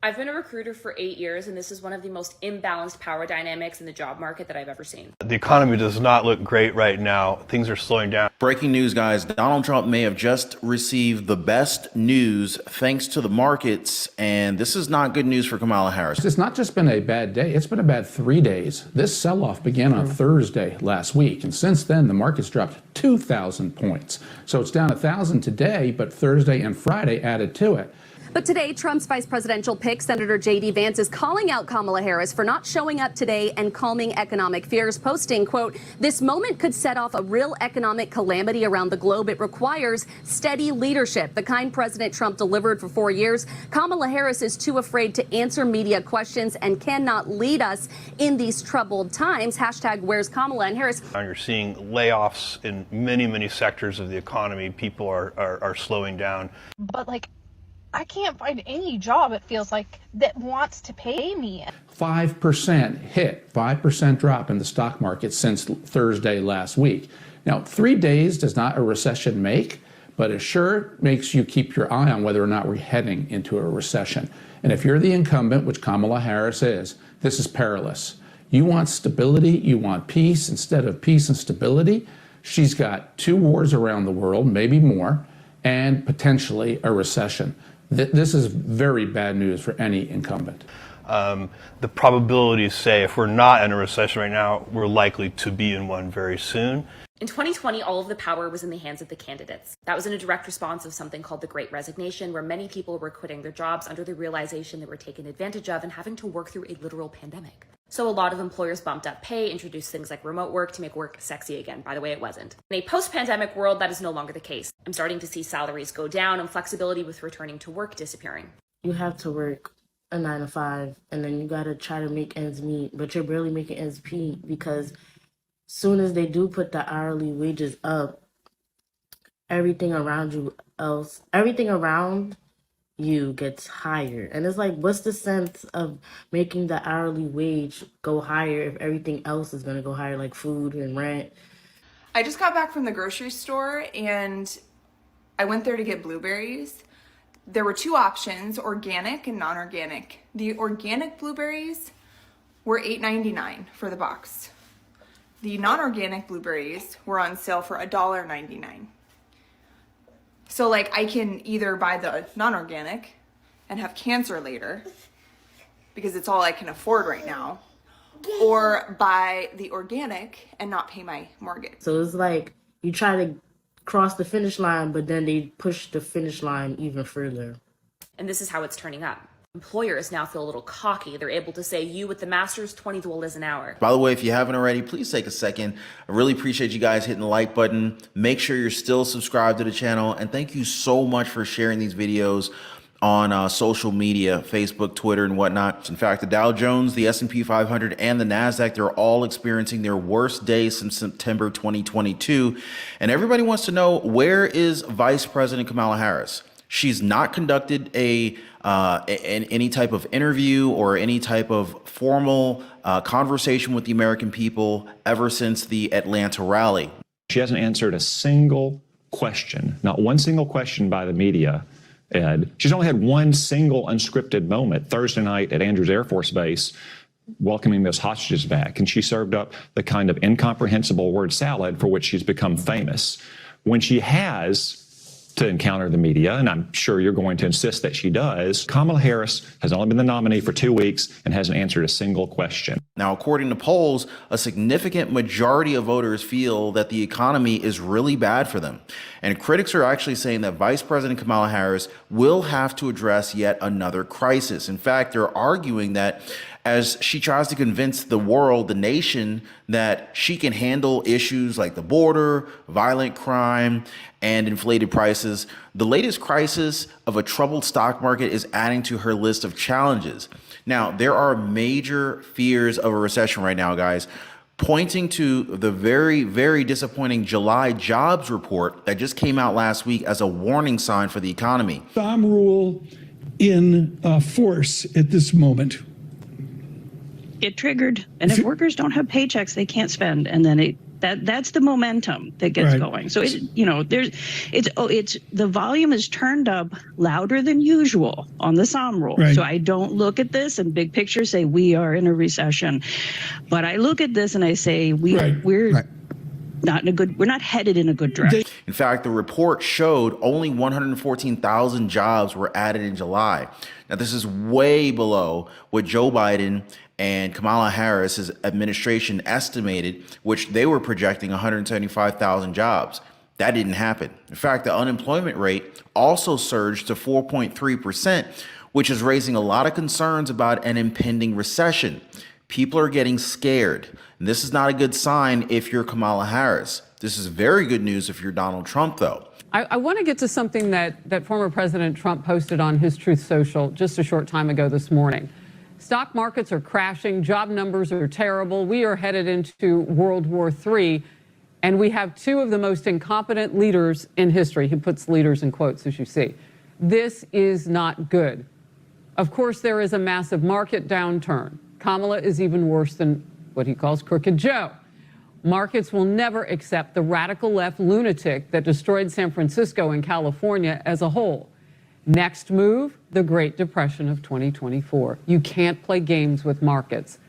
I've been a recruiter for 8 years, and this is one of the most imbalanced power dynamics in the job market that I've ever seen. The economy does not look great right now. Things are slowing down. Breaking news, guys. Donald Trump may have just received the best news thanks to the markets, and this is not good news for Kamala Harris. It's not just been a bad day, it's been a bad 3 days. This sell-off began on Thursday last week, and since then the market's dropped 2,000 points. So it's down 1,000 today, but Thursday and Friday added to it. But today, Trump's vice presidential pick, Senator J.D. Vance, is calling out Kamala Harris for not showing up today and calming economic fears, posting, quote, "This moment could set off a real economic calamity around the globe. It requires steady leadership, the kind President Trump delivered for 4 years. Kamala Harris is too afraid to answer media questions and cannot lead us in these troubled times." Hashtag where's Kamala. And Harris. You're seeing layoffs in many, many sectors of the economy. People are slowing down. But I can't find any job, it feels like, that wants to pay me. 5% hit, 5% drop in the stock market since Thursday last week. Now, 3 days does not a recession make, but it sure makes you keep your eye on whether or not we're heading into a recession. And if you're the incumbent, which Kamala Harris is, this is perilous. You want stability, you want peace instead of peace and stability. She's got 2 wars around the world, maybe more, and potentially a recession. This is very bad news for any incumbent. The probabilities say if we're not in a recession right now, we're likely to be in one very soon. In 2020, all of the power was in the hands of the candidates. That was in a direct response of something called the Great Resignation, where many people were quitting their jobs under the realization they were taken advantage of and having to work through a literal pandemic. So a lot of employers bumped up pay, introduced things like remote work to make work sexy again. By the way, it wasn't. In a post-pandemic world, that is no longer the case. I'm starting to see salaries go down and flexibility with returning to work disappearing. You have to work a 9 to 5, and then you gotta try to make ends meet, but you're barely making ends meet because soon as they do put the hourly wages up, everything around you gets higher. And it's like, what's the sense of making the hourly wage go higher if everything else is going to go higher, like food and rent? I just got back from the grocery store and I went there to get blueberries. There were 2 options, organic and non-organic. The organic blueberries were $8.99 for the box. The non-organic blueberries were on sale for $1.99. So I can either buy the non-organic and have cancer later because it's all I can afford right now, or buy the organic and not pay my mortgage. So it's like you try to cross the finish line, but then they push the finish line even further. And this is how it's turning up. Employers now feel a little cocky. They're able to say, you with the master's, $20 an hour. By the way, if you haven't already, please take a second. I really appreciate you guys hitting the like button. Make sure you're still subscribed to the channel. And thank you so much for sharing these videos on social media, Facebook, Twitter, and whatnot. In fact, the Dow Jones, the S&P 500, and the NASDAQ, they're all experiencing their worst days since September 2022. And everybody wants to know, where is Vice President Kamala Harris? She's not conducted any type of interview or any type of formal conversation with the American people ever since the Atlanta rally. She hasn't answered a single question, not one single question by the media, Ed. She's only had one single unscripted moment Thursday night at Andrews Air Force Base welcoming those hostages back. And she served up the kind of incomprehensible word salad for which she's become famous. When she has to encounter the media, and I'm sure you're going to insist that she does, Kamala Harris has only been the nominee for 2 weeks and hasn't answered a single question. Now, according to polls, a significant majority of voters feel that the economy is really bad for them. And critics are actually saying that Vice President Kamala Harris will have to address yet another crisis. In fact, they're arguing that as she tries to convince the world, the nation, that she can handle issues like the border, violent crime, and inflated prices, the latest crisis of a troubled stock market is adding to her list of challenges. Now, there are major fears of a recession right now, guys, pointing to the very, very disappointing July jobs report that just came out last week as a warning sign for the economy. Bomb rule in force at this moment. Get triggered, and if workers don't have paychecks, they can't spend, and then That's the momentum that gets Right. going. So it's the volume is turned up louder than usual on the SOM roll. Right. So I don't look at this and big picture say we are in a recession, but I look at this and I say we're not headed in a good direction. In fact, the report showed only 114,000 jobs were added in July. Now, this is way below what Joe Biden and Kamala Harris's administration estimated, which they were projecting 175,000 jobs. That didn't happen. In fact, the unemployment rate also surged to 4.3%, which is raising a lot of concerns about an impending recession. People are getting scared. And this is not a good sign if you're Kamala Harris. This is very good news if you're Donald Trump, though. I want to get to something that former President Trump posted on his Truth Social just a short time ago this morning. Stock markets are crashing. Job numbers are terrible. We are headed into World War III. And we have two of the most incompetent leaders in history. He puts leaders in quotes, as you see. This is not good. Of course, there is a massive market downturn. Kamala is even worse than what he calls Crooked Joe. Markets will never accept the radical left lunatic that destroyed San Francisco and California as a whole. Next move, the Great Depression of 2024. You can't play games with markets.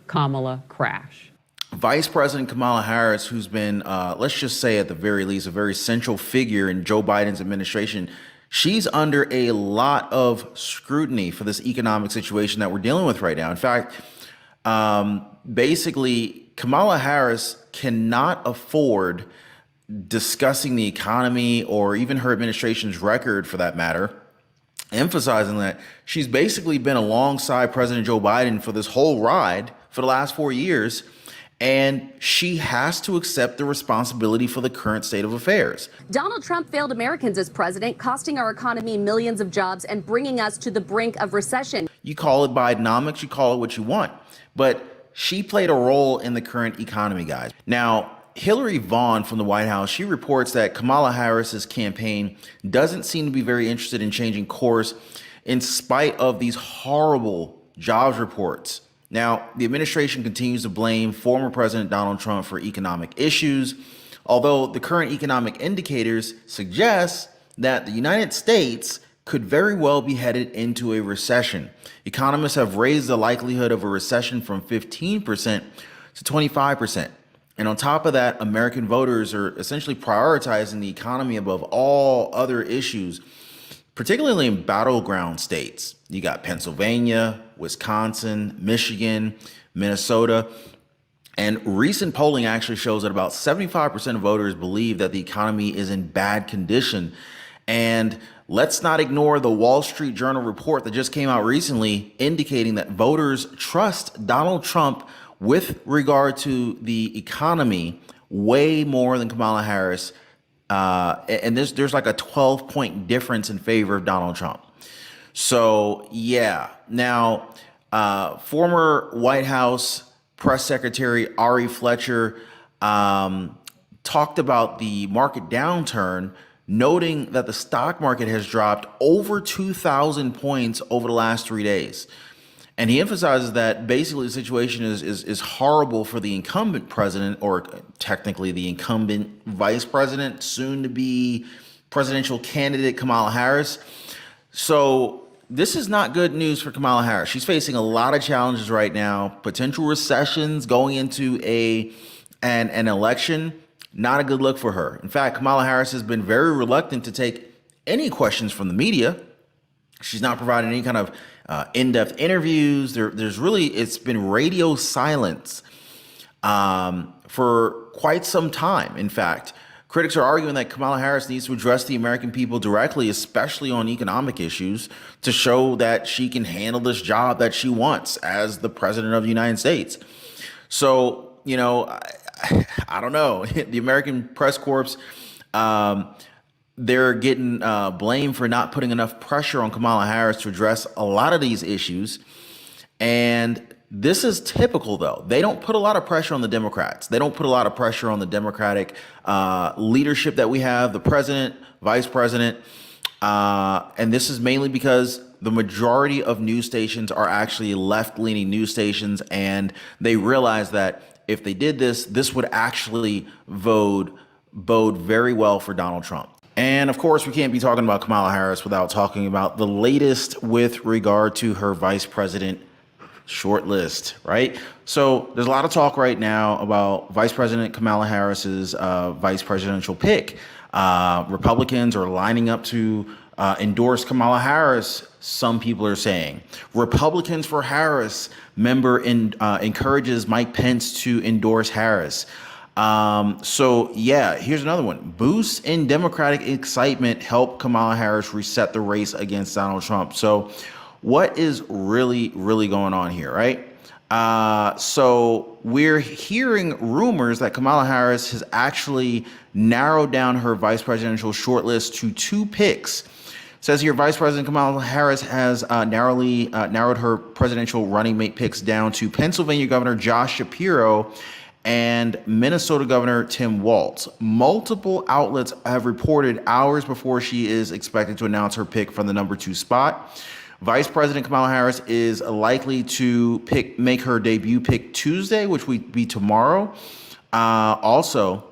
Kamala, crash. Vice President Kamala Harris, who's been, let's just say at the very least, a very central figure in Joe Biden's administration, she's under a lot of scrutiny for this economic situation that we're dealing with right now. In fact, basically, Kamala Harris cannot afford discussing the economy or even her administration's record, for that matter, emphasizing that she's basically been alongside President Joe Biden for this whole ride for the last 4 years, and she has to accept the responsibility for the current state of affairs. Donald Trump failed Americans as president, costing our economy millions of jobs and bringing us to the brink of recession. You call it Bidenomics, you call it what you want, but she played a role in the current economy, guys. Now, Hillary Vaughn from the White House, she reports that Kamala Harris's campaign doesn't seem to be very interested in changing course in spite of these horrible jobs reports. Now, the administration continues to blame former President Donald Trump for economic issues, although the current economic indicators suggest that the United States could very well be headed into a recession. Economists have raised the likelihood of a recession from 15% to 25%. And on top of that, American voters are essentially prioritizing the economy above all other issues, particularly in battleground states. You got Pennsylvania, Wisconsin, Michigan, Minnesota. And recent polling actually shows that about 75% of voters believe that the economy is in bad condition. And let's not ignore the Wall Street Journal report that just came out recently indicating that voters trust Donald Trump with regard to the economy way more than Kamala Harris. And there's like a 12-point difference in favor of Donald Trump. So, yeah. Now, former White House Press Secretary Ari Fletcher talked about the market downturn, noting that the stock market has dropped over 2,000 points over the last 3 days. And he emphasizes that basically the situation is horrible for the incumbent president, or technically the incumbent vice president, soon to be presidential candidate Kamala Harris. So this is not good news for Kamala Harris. She's facing a lot of challenges right now, potential recessions going into an election. Not a good look for her. In fact, Kamala Harris has been very reluctant to take any questions from the media. She's not providing any kind of in-depth interviews. It's been radio silence for quite some time. In fact, critics are arguing that Kamala Harris needs to address the American people directly, especially on economic issues, to show that she can handle this job that she wants as the president of the United States. So, I don't know. The American Press Corps, they're getting blamed for not putting enough pressure on Kamala Harris to address a lot of these issues. And this is typical, though. They don't put a lot of pressure on the Democrats. They don't put a lot of pressure on the Democratic leadership that we have, the president, vice president. And this is mainly because the majority of news stations are actually left-leaning news stations, and they realize that if they did this, this would actually bode very well for Donald Trump. And of course, we can't be talking about Kamala Harris without talking about the latest with regard to her vice president shortlist, right? So there's a lot of talk right now about Vice President Kamala Harris's vice presidential pick. Republicans are lining up to endorse Kamala Harris, some people are saying. Republicans for Harris member encourages Mike Pence to endorse Harris. So yeah, here's another one. Boosts in Democratic excitement help Kamala Harris reset the race against Donald Trump. So what is really going on here, right? So we're hearing rumors that Kamala Harris has actually narrowed down her vice presidential shortlist to 2 picks. It says here, Vice President Kamala Harris has narrowed her presidential running mate picks down to Pennsylvania Governor Josh Shapiro and Minnesota Governor Tim Walz. Multiple outlets have reported hours before she is expected to announce her pick from the number 2 spot. Vice President Kamala Harris is likely to make her debut pick Tuesday, which would be tomorrow. Also,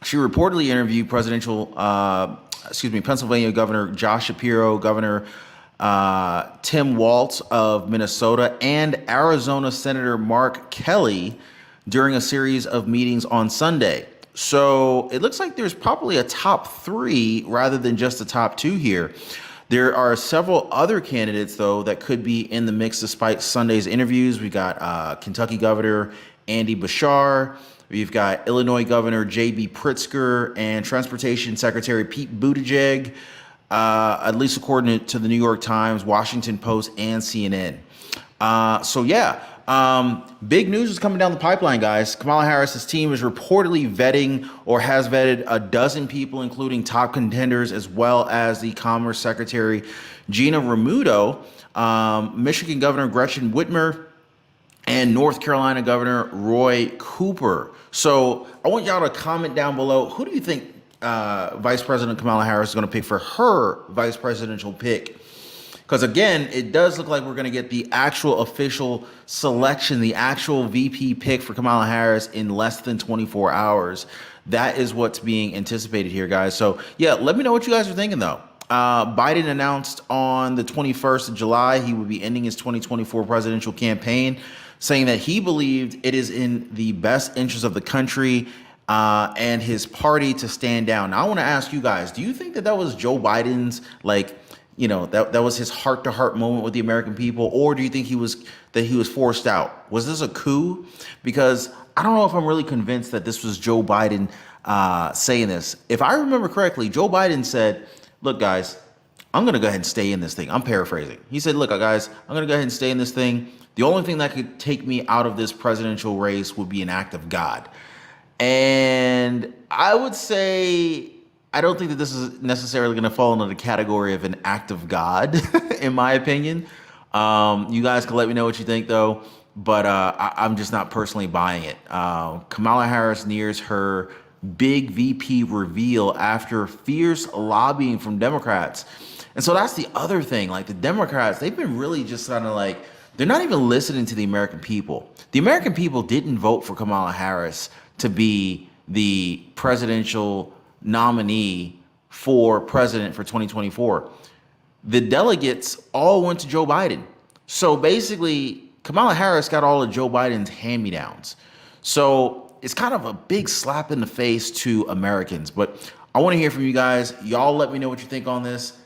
she reportedly interviewed Pennsylvania Governor Josh Shapiro, Governor Tim Walz of Minnesota, and Arizona Senator Mark Kelly during a series of meetings on Sunday. So it looks like there's probably a top 3 rather than just a top 2 here. There are several other candidates, though, that could be in the mix despite Sunday's interviews. We got Kentucky Governor Andy Bashar. We've got Illinois Governor J.B. Pritzker and Transportation Secretary Pete Buttigieg, at least according to the New York Times, Washington Post, and CNN. Big news is coming down the pipeline, guys. Kamala Harris's team is reportedly vetting or has vetted a dozen people, including top contenders, as well as the Commerce Secretary Gina Raimondo, Michigan Governor Gretchen Whitmer, and North Carolina Governor Roy Cooper. So I want y'all to comment down below. Who do you think Vice President Kamala Harris is going to pick for her vice presidential pick? Because again, it does look like we're going to get the actual official selection, the actual VP pick for Kamala Harris in less than 24 hours. That is what's being anticipated here, guys. So yeah, let me know what you guys are thinking, though. Biden announced on the 21st of July he would be ending his 2024 presidential campaign, saying that he believed it is in the best interest of the country and his party to stand down. Now, I want to ask you guys, do you think that was Joe Biden's, that was his heart-to-heart moment with the American people, or do you think he was forced out? Was this a coup? Because I don't know if I'm really convinced that this was Joe Biden saying this. If I remember correctly, Joe Biden said, look, guys, I'm going to go ahead and stay in this thing. I'm paraphrasing. He said, look, guys, I'm going to go ahead and stay in this thing. The only thing that could take me out of this presidential race would be an act of God. And I would say, I don't think that this is necessarily going to fall into the category of an act of God, in my opinion. You guys can let me know what you think, though. But I'm just not personally buying it. Kamala Harris nears her big VP reveal after fierce lobbying from Democrats. And so that's the other thing. Like, the Democrats, they've been really just kind of like, they're not even listening to the American people. The American people didn't vote for Kamala Harris to be the presidential nominee for president for 2024. The delegates all went to Joe Biden. So basically, Kamala Harris got all of Joe Biden's hand-me-downs. So it's kind of a big slap in the face to Americans. But I want to hear from you guys. Y'all let me know what you think on this.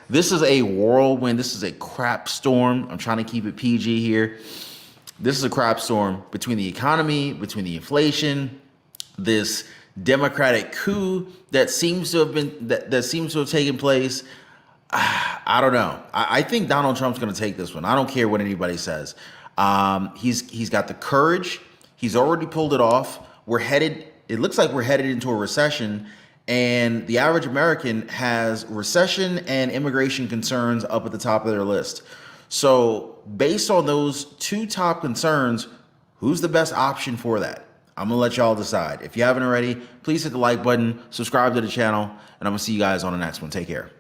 This is a whirlwind. This is a crap storm. I'm trying to keep it PG here. This is a crap storm between the economy, between the inflation, this Democratic coup that seems to have taken place. I don't know. I think Donald Trump's going to take this one. I don't care what anybody says. He's got the courage. He's already pulled it off. It looks like we're headed into a recession, and the average American has recession and immigration concerns up at the top of their list. So based on those 2 top concerns, who's the best option for that? I'm going to let y'all decide. If you haven't already, please hit the like button, subscribe to the channel, and I'm going to see you guys on the next one. Take care.